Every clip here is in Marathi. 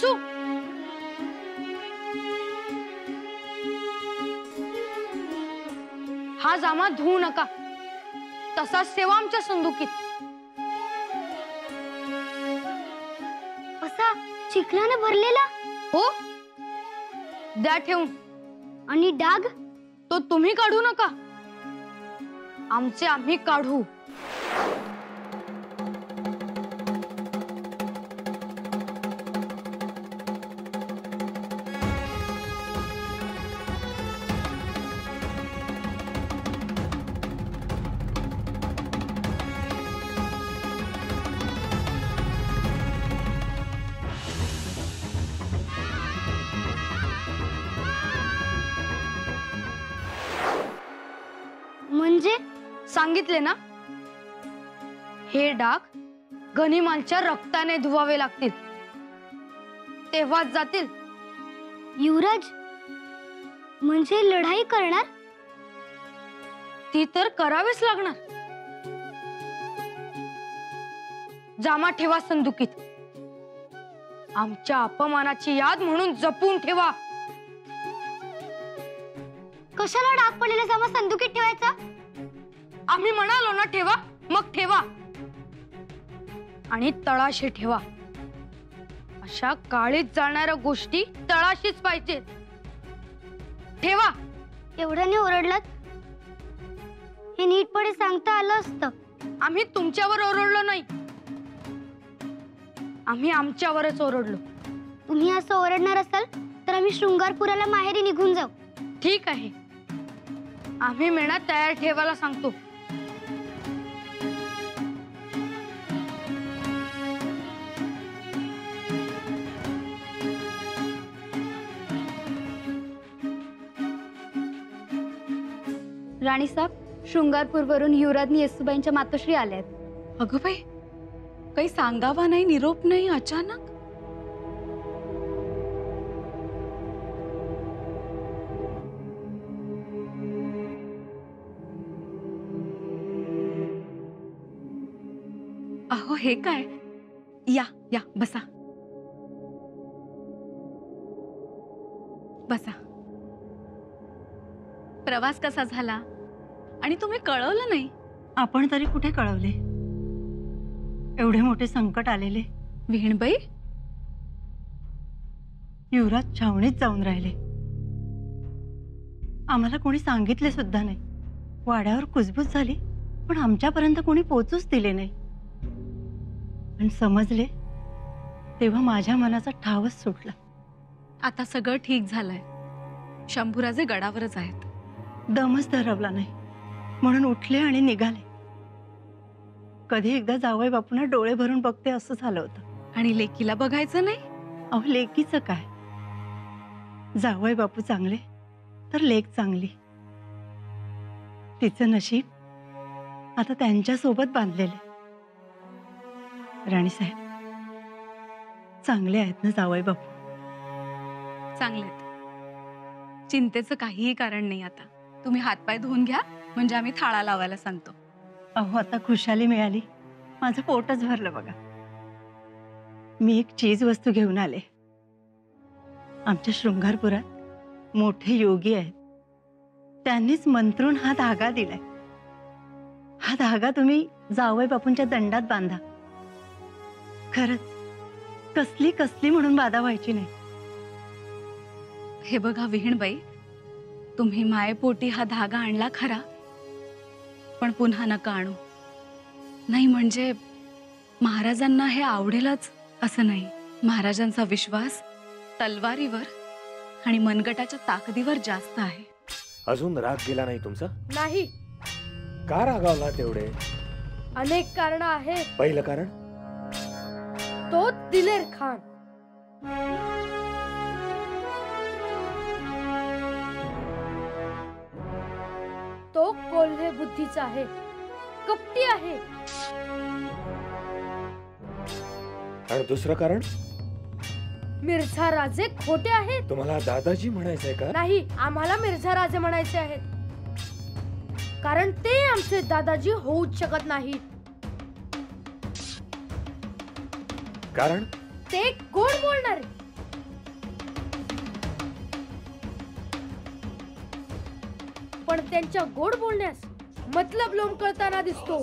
पुसू? हा जामा धुवू नका, तसाच ठेवा आमच्या संदुकीत. असा चिखलाने भरलेला? हो, द्या ठेवून. आणि डाग? तो तुम्ही काढू नका, आमचे आम्ही काढू. म्हणजे सांगितले ना, हे डाग गनिमांच्या रक्ताने धुवावे लागतील, तेव्हाच जातील. युवराज म्हणजे लढाई करणार? ती तर करावीच लागणार. जामा ठेवा संदुकीत, आमच्या अपमानाची याद म्हणून जपून ठेवा. कशाला डाग पडलेला जामा संदुकीत ठेवायचा? आम्ही म्हणालो ना ठेवा, मग ठेवा. आणि तळाशी ठेवा. अशा काळीत जाणाऱ्या गोष्टी तळाशीच पाहिजेत. ठेवा. एवढ्याने ओरडलात? हे नीटपणे सांगता आलं असतं. आम्ही तुमच्यावर ओरडलो नाही, आम्ही आमच्यावरच ओरडलो. तुम्ही असं ओरडणार असाल तर आम्ही शृंगारपुराला माहेरी निघून जाऊ. ठीक आहे, आम्ही मेणा तयार ठेवायला सांगतो. राणी साहेब, शृंगारपूरवरून युवराजनी येसूबाईंच्या मातोश्री आल्यात. अगं बाई, काही सांगावा नाही, निरोप नाही, अचानक. अहो हे काय? या या, बसा बसा. प्रवास कसा झाला? आणि तुम्ही कळवलं नाही? आपण तरी कुठे कळवले? एवढे मोठे संकट आलेले. विहीणबाई, युवराज छावणीत जाऊन राहिले. आम्हाला कोणी सांगितले सुद्धा नाही. वाड्यावर कुजबूज झाली, पण आमच्यापर्यंत कोणी पोचूच दिले नाही. पण समजले तेव्हा माझ्या मनाचा ठावच सुटला. आता सगळं ठीक झालंय. शंभूराजे गडावरच आहेत. दमच धरवला नाही म्हणून उठले आणि निघाले. कधी एकदा जावई बापूंना डोळे भरून बघते असं झालं होतं. आणि लेकीला बघायचं नाही? अहो लेकीचं काय, जावई बापू चांगले तर लेक चांगली. तिचं नशीब आता त्यांच्या सोबत बांधलेले. राणीसाहेब चांगले आहेत ना जावई बापू? चांगलेत, चिंतेचं काहीही कारण नाही. आता तुम्ही हातपाय धुवून घ्या, म्हणजे आम्ही थाळा लावायला सांगतो. अहो आता खुशाली मिळाली, माझं पोटच भरलं बघा. मी एक चीज वस्तू घेऊन आले. आमच्या शृंगारपुरात मोठे योगी आहेत, त्यांनीच मंत्रून हा धागा दिलाय. हा धागा तुम्ही जावई बापूंच्या दंडात बांधा. खरंच कसली कसली म्हणून बाधा व्हायची नाही. हे बघा विहीणबाई, तुम्ही मायेपोटी हा धागा आणला खरा, पण पुन्हा नका आणू. नाही म्हणजे महाराजांना हे आवडेलच असं नाही. महाराजांचा विश्वास तलवारीवर आणि मनगटाच्या ताकदीवर जास्त आहे. अजून राग गेला नाही तुमचा? नाही. का रागावला तेवढे? अनेक कारण आहेत. पहिलं कारण तो दिलेर खान. तो कोल्हे बुद्धीचा आहे, कपटी आहे. आणि दुसरं कारण? मिर्झा राजे खोटे आहेत. तुम्हाला दादाजी म्हणायचंय का? नाही, आम्हाला मिर्झा राजे म्हणायचे आहेत, कारण ते आमचे दादाजी होऊच शकत नाहीत. कारण ते गोड बोलणारे, पण त्यांच्या गोड बोलण्यास मतलब लोंबकळताना दिसतो.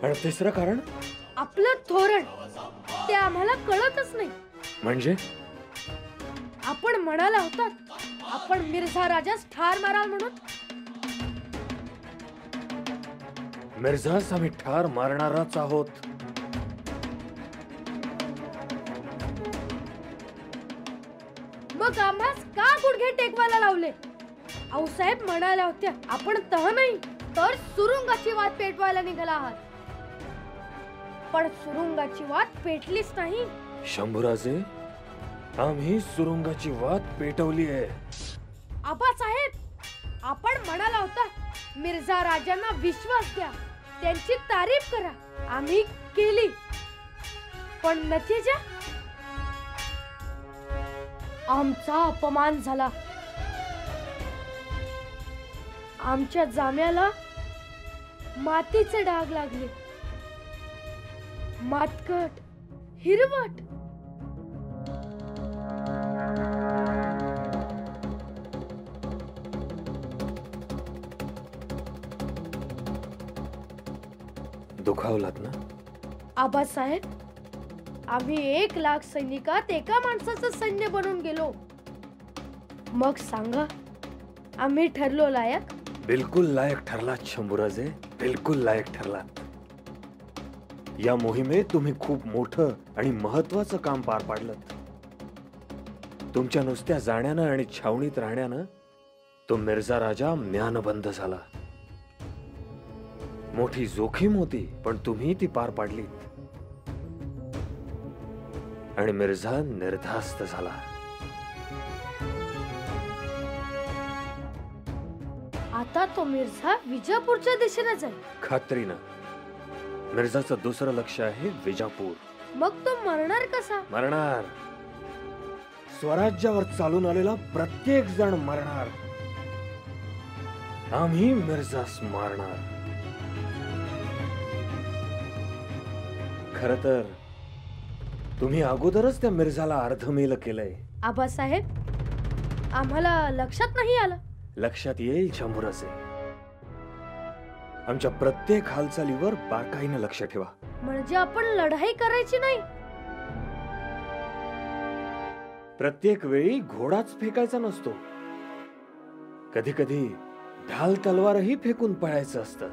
आणि तिसरं कारण आपलं धोरण ते आम्हाला कळतच नाही. म्हणजे आपण म्हणाला होतात आपण मिर्झा राजास ठार माराल म्हणून. मिर्झास आम्ही ठार मारणारच आहोत. मग आम्हास का गुडघे टेकवायला लावले? आऊसाहेब म्हणाल्या होत्या आपण तह नाही तर सुरुंगाची वाट पेटवायला निघाला आहात. पण सुरुंगाची वाट पेटलीच नाही. शंभूराजे, आम्ही सुरुंगाची वाट पेटवली आहे. आबासाहेब आपण म्हणाला होता मिर्झा राजांना विश्वास द्या, त्यांची तारीफ करा. आम्ही केली, पण नतीजा आमचा अपमान झाला. आमच्या जाम्याला मातीचे डाग लागले. मातकट, हिरवट. दुखावलात ना? आबासाहेब, आम्ही 1,00,000 सैनिकात एका माणसाचं सैन्य बनून गेलो. मग सांगा, आम्ही ठरलो लायक? बिलकुल लायक ठरलात शंभूराजे, बिलकुल लायक ठरलात. या मोहिमेत तुम्ही खूप मोठं आणि महत्वाचं काम पार पाडलं. तुमच्या नुसत्या जाण्यानं आणि छावणीत राहण्यानं तो मिर्झा राजा म्यानबंद झाला. मोठी जोखीम होती, पण तुम्ही ती पार पाडलीत आणि मिर्झा निर्धास्त झाला. आता तो मिर्झा विजापूरच्या दिशेने जाईल. खात्रीनं मिर्झाचं दुसरं लक्ष आहे विजापूर. मग तो मरणार कसा? मरणार. स्वराज्यावर चालून आलेला प्रत्येक जण मरणार. आम्ही मिर्झास मारणार. खर तर तुम्ही अगोदरच त्या मिर्झाला अर्धमेल केलंय. आबासाहेब, आम्हाला लक्षात नाही आलं. लक्षात येईल शंभूराजे. आमच्या प्रत्येक हालचालीवर बारकाईनं लक्ष ठेवा. म्हणजे आपण लढाई करायची नाही. प्रत्येक वेळी घोडाच फेकायचा नसतो. कधी कधी ढाल तलवारही फेकून पळायचं असतं.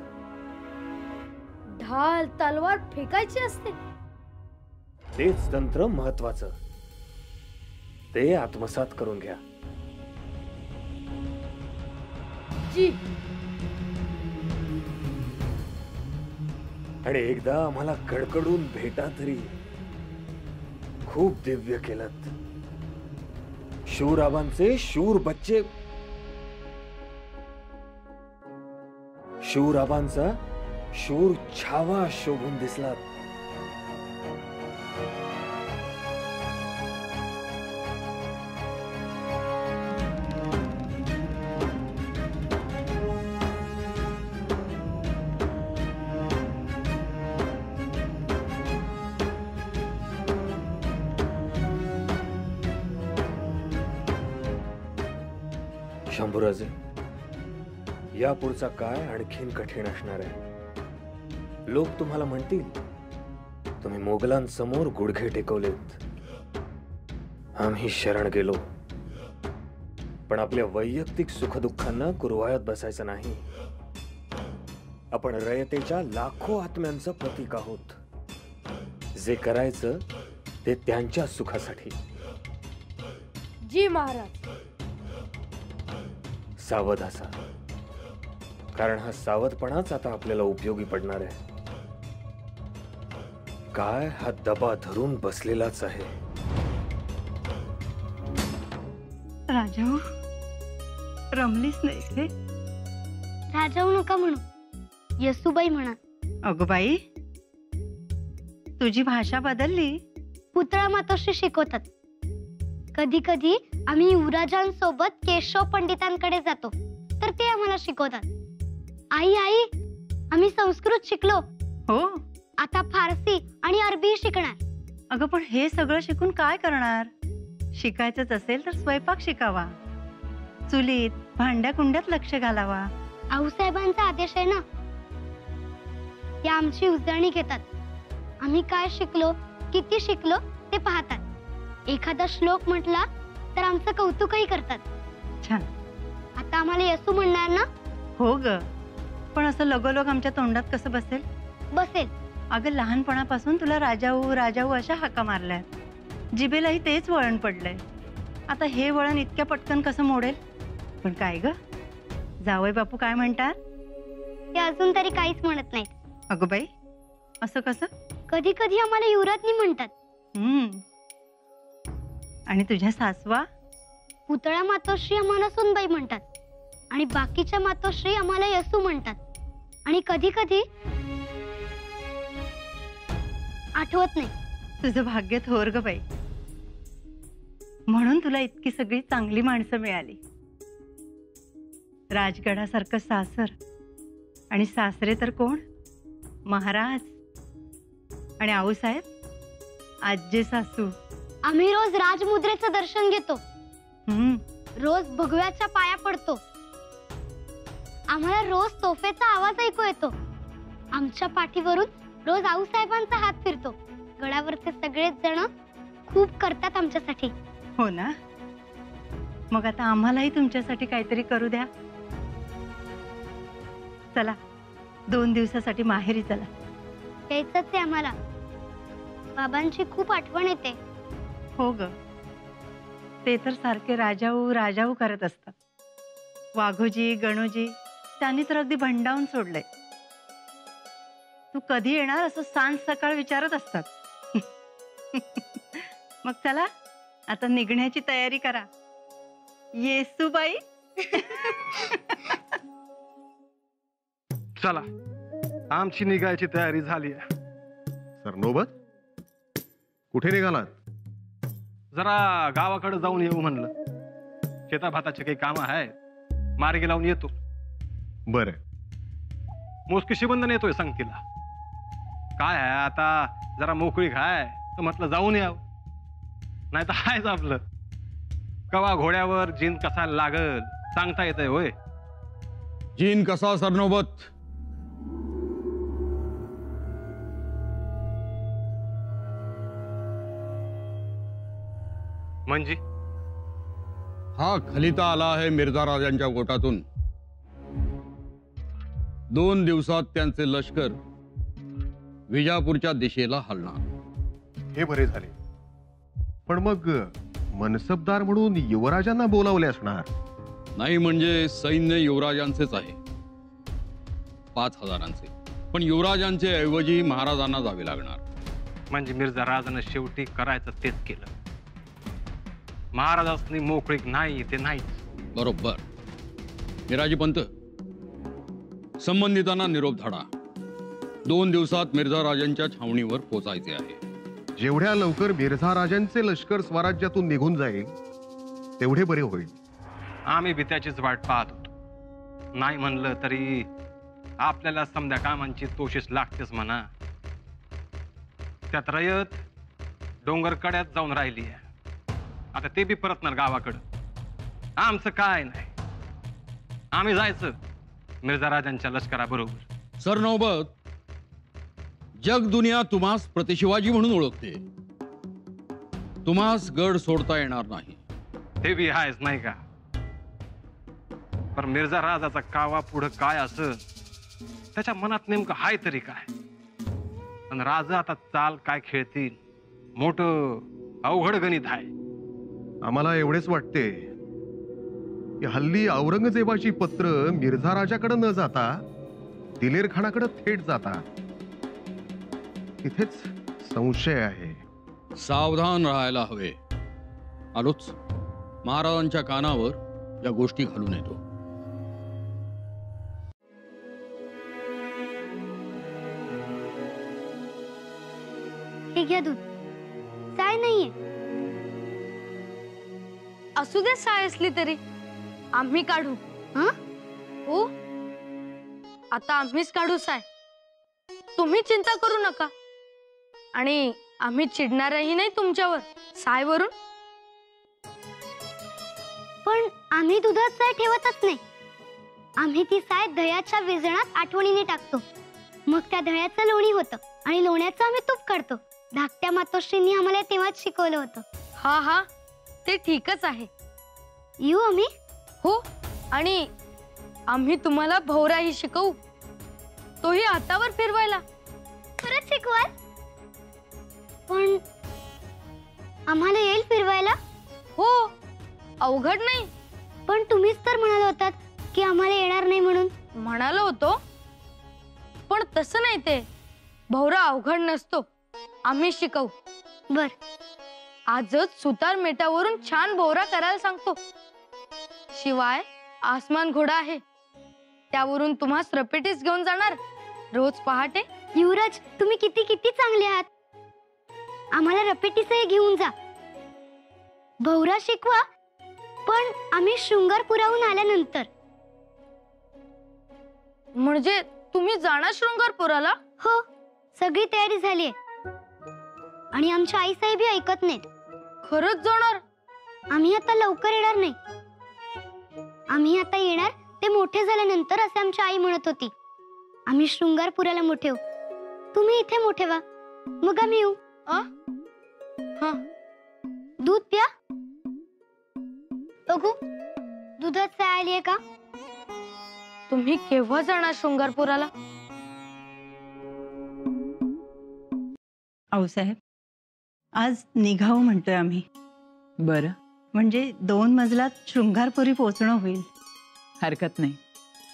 ढाल तलवार फेकायची असते. तेच तंत्र महत्वाचं. ते आत्मसात करून घ्या. जी. आणि एकदा आम्हाला कडकडून भेटा तरी. खूप दिव्य केलत. शूर आबांचे शूर बच्चे. शूर आबांचा शूर छावा शोभून दिसलात. शंभूराजे, यापुढचा काळ आणखीन कठीण असणार आहे. लोक तुम्हाला म्हणतील तुम्ही मोगलांसमोर गुडघे टेकवलेत, आम्ही शरण गेलो. पण आपल्या वैयक्तिक सुखदुःखांना कुरवाळत बसायचं नाही. आपण रयतेच्या लाखो आत्म्यांचं प्रतीक आहोत. जे करायचं ते त्यांच्या सुखासाठी. जी महाराज. सावध असा, कारण हा सावधपणाच आता आपल्याला उपयोगी पडणार आहे. काय हा दबा धरून बसलेलाच आहे. राजाऊ, रमलीस नाही रे? राजाऊ नका म्हणू, येसूबाई म्हणा. अगो बाई, तुझी भाषा बदलली. पुतळा मातोश्री शिकवतात. कधी कधी आम्ही युवराजांसोबत केशव पंडितांकडे जातो, तर ते आम्हाला शिकवतात. आई आई, आम्ही संस्कृत शिकलो. हो, आता फारसी आणि अरबी शिकणार. अगं पण हे सगळं शिकून काय करणार? शिकायचंच असेल तर स्वयंपाक शिकावा. चुलीत भांड्या कुंड्यात लक्ष घालावा. आऊसाहेबांचा आदेश आहे ना. ते आमची उजळणी घेतात. आम्ही काय शिकलो, किती शिकलो ते पाहतात. एखादा श्लोक म्हटला तर आमचं कौतुकही करतात. छान. आता आम्हाला येसू म्हणणार ना? हो ग, पण असं लगोलग आमच्या तोंडात कसं बसेल? बसेल. अगं लहानपणापासून तुला राजाऊ राजाऊ अशा हाका मारल्यात. जिभेलाही तेच वळण पडलंय. आता हे वळण इतक्या पटकन कसं मोडेल? पण काय ग, जावई बापू काय म्हणतात? ते अजून तरी काहीच म्हणत नाहीत. अगं बाई, असं कसं? कधी कधी आम्हाला युवराज्ञी म्हणतात. आणि तुझ्या सासवा? पुतळा मातोश्री आम्हाला सुनबाई म्हणतात. आणि बाकीच्या मातोश्री आम्हाला येसू म्हणतात. आणि कधी कधी आठवत नाही. तुझं भाग्य थोर ग बाई. म्हणून तुला इतकी सगळी चांगली माणसं मिळाली. राजगडासारखं सासर आणि सासरे तर कोण? महाराज आणि आऊसाहेब आज्जे सासू. आम्ही रोज राजमुद्रेचं दर्शन घेतो. हम्म. रोज भगव्याच्या पाया पडतो. आम्हाला रोज तोफेचा आवाज ऐकू येतो. आमच्या पाठीवरून रोज आऊसाहेबांचा हात फिरतो. गडावरचे सगळेच जण खूप करतात आमच्यासाठी. हो ना. मग आता आम्हालाही तुमच्यासाठी काहीतरी करू द्या. चला 2 दिवसासाठी माहेरी चला. यायचंच आहे आम्हाला. बाबांची खूप आठवण येते. हो ग, ते तर सारखे राजाऊ राजाऊ करत असतात. वाघोजी गणोजी त्यांनी तर अगदी भंडावून सोडलंय. तू कधी येणार असं सांज सकाळ विचारत असतात. मग चला आता निघण्याची तयारी करा. येसूबाई. चला, आमची निघायची तयारी झाली आहे. सरनोबत, कुठे निघालात? जरा गावाकडे जाऊन येऊ म्हणलं. शेताभाताचे काही काम आहे, मार्गी लावून येतो. बरं. मोजकी शिबंधन येतोय संगतीला. काय आहे आता, जरा मोकळी घाय तर म्हटलं जाऊन याव. नाही तर हायच आपलं. कवा घोड्यावर जीन कसा लागल सांगता येतंय होय. जीन कसा सरनोबत? म्हणजे हा खलिता आला आहे मिर्झा राजांच्या गोटातून. 2 दिवसात त्यांचे लष्कर विजापूरच्या दिशेला हलणार. हे बरे झाले. पण मग मनसबदार म्हणून युवराजांना बोलावले असणार? नाही म्हणजे सैन्य युवराजांचेच आहे, 5000 पण युवराजांचे ऐवजी महाराजांना जावे लागणार. म्हणजे मिर्झा राजानं शेवटी करायचं तेच केलं. महाराजांनी मोकळीक नाही ते नाहीच. बरोबर. मिराजी पंत, संबंधितांना निरोप धाडा. 2 दिवसात मिर्झा राजांच्या छावणीवर पोचायचे आहे. जेवढ्या लवकर मिर्झा राजांचे लष्कर स्वराज्यातून निघून जाईल तेवढे बरे होईल. आम्ही बी त्याचीच वाट पाहत होतो. नाही म्हणलं तरी आपल्याला समध्या कामांची तोशीस लागतेच म्हणा. त्यात रयत डोंगर कड्यात जाऊन राहिली आहे. आता ते बी परतणार गावाकडं. आमचं काय नाही, आम्ही जायचं मिर्झा राजांच्या लष्कराबरोबर. सरनौबत, जग दुनिया तुम्हास प्रतिशिवाजी म्हणून ओळखते. तुम्हास गड सोडता येणार नाही. ते बी आहेच नाही का. पण मिर्झा राजाचा कावा पुढं काय असं त्याच्या मनात नेमकं हाय तरी काय. पण राजा आता चाल काय खेळतील, मोठं अवघड गणित आहे. आम्हाला एवढेच वाटते की हल्ली औरंगजेबाची पत्र मिर्झा राजाकडे न जाता दिलेर खानाकडे थेट जातात. इथेच संशय आहे. सावधान राहायला हवे. आलोच. महाराजांच्या कानावर या गोष्टी घालून येतो. हे घ्या दूध. काय नाहीये. असू दे साय असली तरी आम्ही काढू. हो, आता आम्हीच काढू साय. तुम्ही चिंता करू नका. आणि आम्ही चिडणारही नाही तुमच्यावर सायवरून. पण आम्ही दुधात साय ठेवतच नाही. आम्ही ती साय दह्याच्या विजणात आठवणीने टाकतो. मग त्या दह्याचं लोणी होतं आणि लोण्याचं आम्ही तूप काढतो. धाकट्या मातोश्रींनी आम्हाला तेव्हाच शिकवलं होतं. हा हा, ते ठीकच आहे. येऊ आम्ही? हो, आणि आम्ही तुम्हाला भोवराही शिकवू, तोही हातावर फिरवायला. खरंच शिकवाल? पण आम्हाला येईल फिरवायला? हो, अवघड नाही. पण तुम्हीच तर म्हणाल होतात की आम्हाला येणार नाही म्हणून. म्हणालो होतो, पण तसं नाही. ते भोवरा अवघड नसतो, आम्ही शिकवू. बर. आजच सुतार मेटावरून छान भोवरा करायला सांगतो. शिवाय आसमान घोडा आहे, त्यावरून तुम्हा रपेटीस घेऊन जाणार रोज पहाटे. युवराज, तुम्ही किती किती चांगले आहात. आम्हाला रपेटीसही घेऊन जा. भोवरा शिकवा, पण आम्ही शृंगारपुराहून आल्यानंतर. म्हणजे तुम्ही जाणार शृंगारपुराला? हो, सगळी तयारी झालीये. आणि आमच्या आई साहेबी ऐकत नाहीत. खरंच जाणार? आम्ही आता लवकर येणार नाही. आम्ही आता येणार ते मोठे झाल्यानंतर, असे आमची आई म्हणत होती. आम्ही शृंगारपुराला मोठे होऊ, तुम्ही इथे मोठे व्हा, मग आम्ही येऊ. हा, दूध प्या. बघू, दुधात साय आलीये का? तुम्ही केव्हा जाणार शृंगारपुराला? आऊसाहेब, आज निघावं म्हणतोय आम्ही. बरं, म्हणजे 2 मजलात शृंगारपुरी पोहोचणं होईल. हरकत नाही.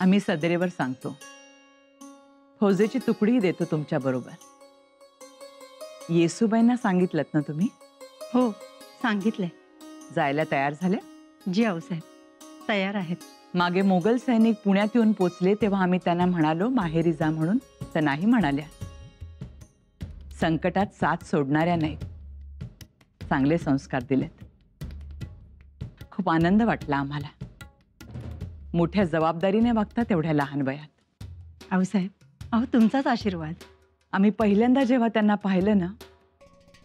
आम्ही सदरेवर सांगतो. फौजेची तुकडीही देतो तुमच्या बरोबर. येसूबाईंना सांगितलं ना तुम्ही? हो, सांगितलंय. जायला तयार झाले? जी आऊसाहेब, तयार आहेत. मागे मोगल सैनिक पुण्यात येऊन पोचले तेव्हा आम्ही त्यांना म्हणालो माहेरी जा म्हणून, तर नाही म्हणाल्या. संकटात साथ सोडणाऱ्या नाहीत, चांगले संस्कार दिलेत. खूप आनंद वाटला आम्हाला. मोठ्या जबाबदारीने वागतात तेवढ्या लहान वयात. आऊसाहेब, अहो तुमचाच आशीर्वाद. आम्ही पहिल्यांदा जेव्हा त्यांना पाहिलं ना,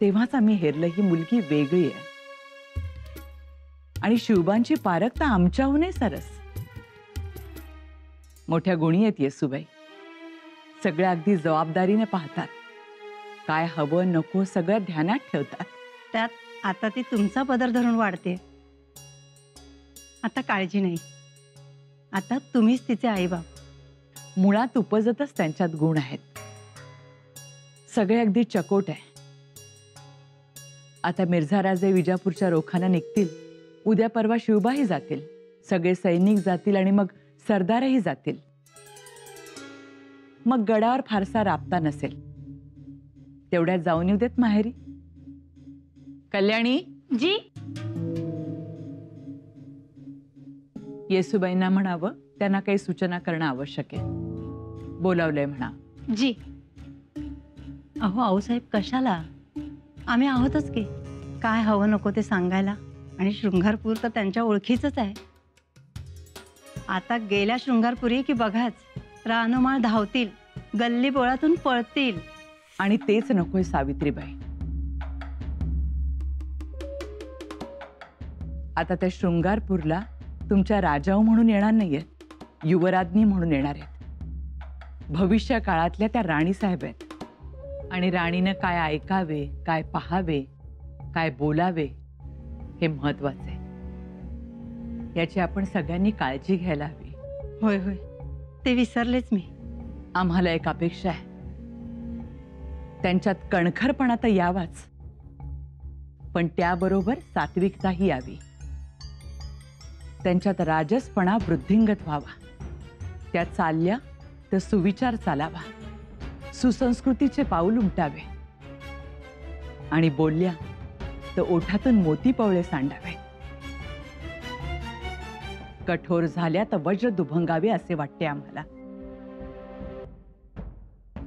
तेव्हाच आम्ही हेरलं ही मुलगी वेगळी आहे. आणि शिवबांची पारखता आमच्याहूनही सरस. मोठ्या गुणी आहेत येसूबाई. सगळ्या अगदी जबाबदारीने पाहतात. काय हवं नको सगळं ध्यानात ठेवतात. त्यात आता ती तुमचा पदर धरून वाढते. आता काळजी नाही. आता तुम्हीच तिचे आईबाप. मुळात उपजतच त्यांच्यात गुण आहेत. सगळे अगदी चकोट आहे. आता मिर्झा राजे विजापूरच्या रोखाला निघतील. उद्या परवा शिवबाही जातील. सगळे सैनिक जातील आणि मग सरदारही जातील. मग गडावर फारसा राबता नसेल. तेवढ्यात जाऊन येऊ देत माहेरी. कल्याणी जी. येसूबाईंना म्हणावं त्यांना काही सूचना करणं आवश्यक आहे. बोलावलंय म्हणा. जी. अहो आऊसाहेब, कशाला? आम्ही आहोतच की. काय हवं नको ते सांगायला. आणि शृंगारपूर तर त्यांच्या ओळखीचंच आहे. आता गेल्या शृंगारपुरी की बघाच, रानोमाळ धावतील, गल्ली बोळातून पळतील. आणि तेच नकोय सावित्रीबाई. आता त्या शृंगारपूरला तुमच्या राजाऊ म्हणून येणार नाहीयेत, युवराज्ञी म्हणून येणार आहेत. भविष्य काळातल्या त्या राणी साहेब आहेत. आणि राणीनं काय ऐकावे, काय पाहावे, काय बोलावे हे महत्वाचे. याची आपण सगळ्यांनी काळजी घ्यायला हवी. होय होय, ते विसरलेच मी. आम्हाला एक अपेक्षा आहे. त्यांच्यात कणखरपणा तर यावाच, पण त्याबरोबर सात्विकताही यावी. त्यांच्यात राजसपणा वृद्धिंगत व्हावा. त्या चालल्या तर सुविचार चालावा. सुसंस्कृतीचे पाऊल उमटावे. आणि बोलल्या तर ओठातून मोती पवळे सांडावे. कठोर झाल्या तर वज्र दुभंगावे असे वाटते आम्हाला.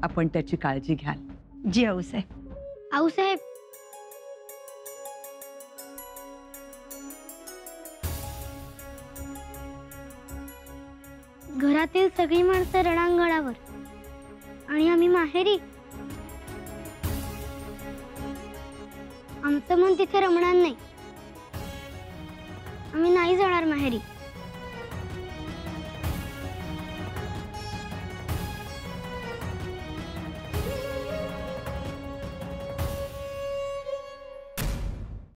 आपण त्याची काळजी घ्याल. जी आऊसाहेब. आऊसाहेब, घरातील सगळी माणसं रणांगणावर आणि आम्ही माहेरी. आमचं मन तिथे रमणार नाही. आम्ही नाही जाणार माहेरी.